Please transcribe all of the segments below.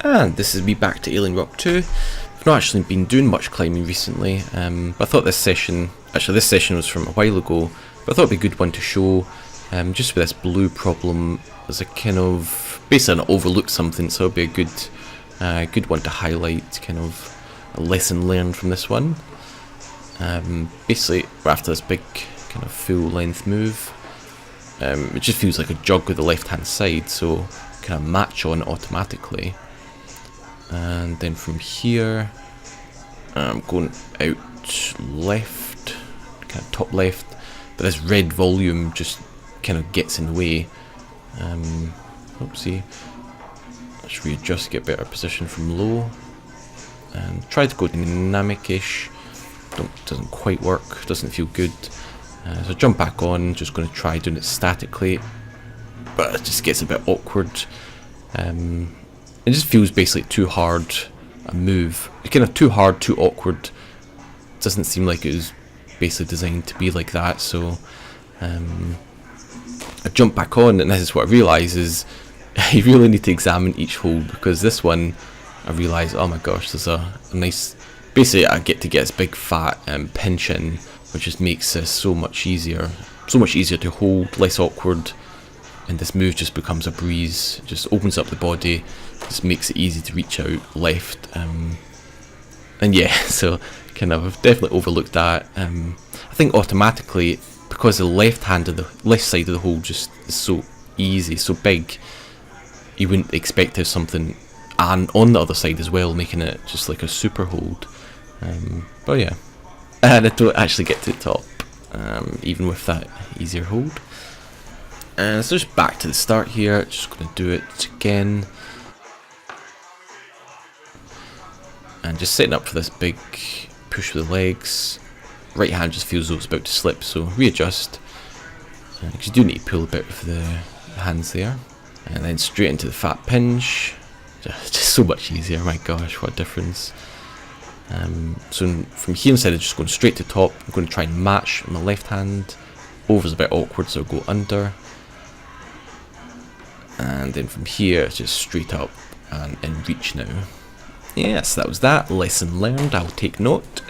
And this is me back to Alien Rock 2. I've not actually been doing much climbing recently, but I thought this session was from a while ago, but I thought it'd be a good one to show. Just with this blue problem, there's a kind of, basically an overlooked something, so it'll be a good one to highlight, kind of a lesson learned from this one. Basically, after this big kind of full length move, it just feels like a jog with the left hand side, so kind of match on automatically. And then from here, I'm going out left, kind of top left, but this red volume just kind of gets in the way. Oopsie. Let's readjust, get better position from low, and try to go dynamic-ish. Doesn't quite work, doesn't feel good. So jump back on, just going to try doing it statically, but it just gets a bit awkward. It just feels basically too hard a move. It's kind of too hard, too awkward. Doesn't seem like it was basically designed to be like that, so I jump back on, and this is what I realise is you really need to examine each hold, because this one I realise, oh my gosh, there's a nice, basically I get this big fat pinch in, which just makes this so much easier to hold, less awkward, and this move just becomes a breeze. It just opens up the body, just makes it easy to reach out left, and yeah, so kind of definitely overlooked that. I think automatically, because the left side of the hold just is so easy, so big, you wouldn't expect to have something and on the other side as well, making it just like a super hold. But yeah, and I don't actually get to the top, even with that easier hold. So just back to the start here, just going to do it again. And just setting up for this big push with the legs. Right hand just feels as though it's about to slip, so readjust. Because you do need to pull a bit with the hands there. And then straight into the fat pinch. Just so much easier, my gosh, what a difference. So from here, instead of just going straight to top, I'm going to try and match my left hand. Over's a bit awkward, so I'll go under. And then from here, it's just straight up and in reach now. Yes, that was that. Lesson learned, I'll take note.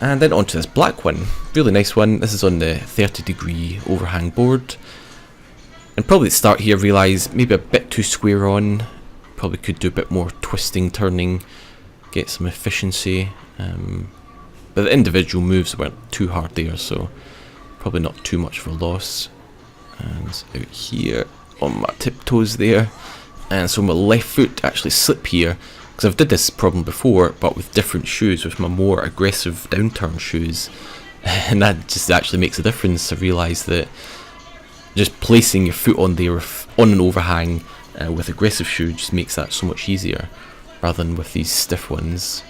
And then onto this black one. Really nice one. This is on the 30-degree overhang board. And probably at the start here, realise maybe a bit too square on. Probably could do a bit more twisting, turning, get some efficiency. But the individual moves weren't too hard there, so probably not too much of a loss. And out here on my tiptoes there. And so my left foot actually slip here, because I've did this problem before, but with different shoes, with my more aggressive downturn shoes, and that just actually makes a difference. I realise that just placing your foot on there on an overhang with aggressive shoe just makes that so much easier, rather than with these stiff ones.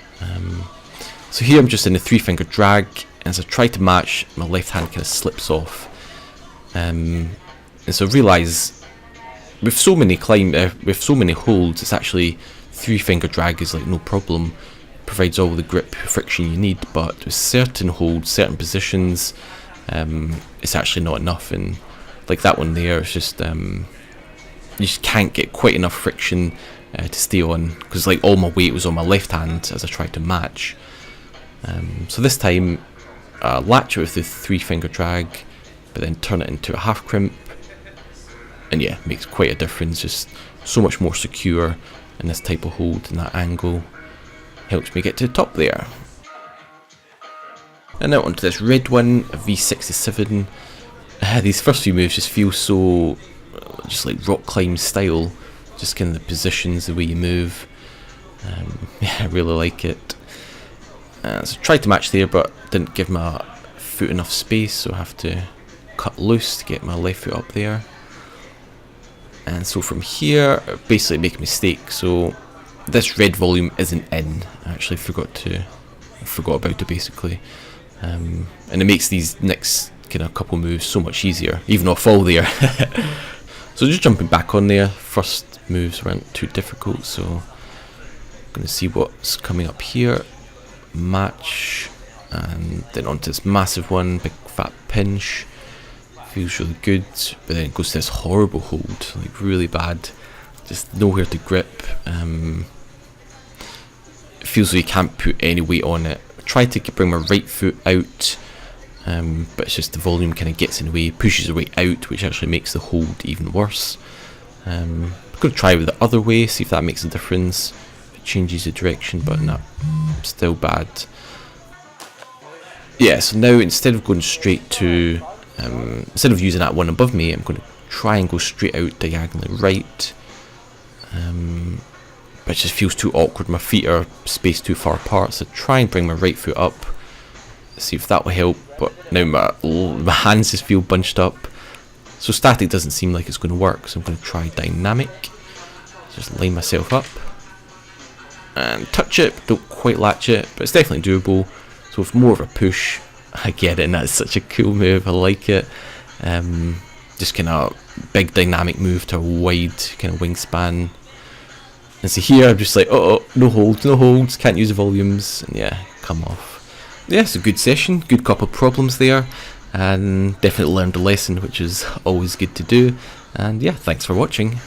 So here I'm just in a 3-finger drag, and as I try to match, my left hand kind of slips off. And so I realise with so many holds, it's actually 3-finger drag is like no problem, provides all the grip friction you need, but with certain holds, certain positions, it's actually not enough. And like that one there, it's just you just can't get quite enough friction to stay on, because like all my weight was on my left hand as I tried to match. So this time latch it with the 3-finger drag, but then turn it into a half crimp, and yeah, makes quite a difference. Just so much more secure in this type of hold, and that angle helps me get to the top there. And now onto this red one, a V67. These first few moves just feel so just like rock climb style, just kind of the positions, the way you move. Yeah, I really like it. So tried to match there, but didn't give my foot enough space, so I have to cut loose to get my left foot up there. And so from here, I basically make a mistake. So this red volume isn't in. I actually forgot about it basically. And it makes these next kind of couple moves so much easier, even though I fall there. So just jumping back on there. First moves weren't too difficult, so I'm going to see what's coming up here. Match, and then onto this massive one, big fat pinch. Feels really good, but then it goes to this horrible hold, like really bad. just nowhere to grip. It feels like you can't put any weight on it. I try to bring my right foot out, but it's just the volume kind of gets in the way, pushes the weight out, which actually makes the hold even worse. I'm going to try with the other way, see if that makes a difference. It changes the direction, but no, still bad. Yeah, so now instead of going straight to, instead of using that one above me, I'm going to try and go straight out diagonally right. But it just feels too awkward. My feet are spaced too far apart, so try and bring my right foot up. See if that will help. But now my hands just feel bunched up. So static doesn't seem like it's going to work, so I'm going to try dynamic. Just line myself up and touch it. Don't quite latch it, but it's definitely doable. So with more of a push, I get it, and that's such a cool move. I like it. Just kind of big dynamic move to a wide kind of wingspan. And so here I'm just like, oh, no holds, can't use the volumes, and yeah, come off. Yeah, it's a good session, good couple of problems there, and definitely learned a lesson, which is always good to do. And yeah, thanks for watching.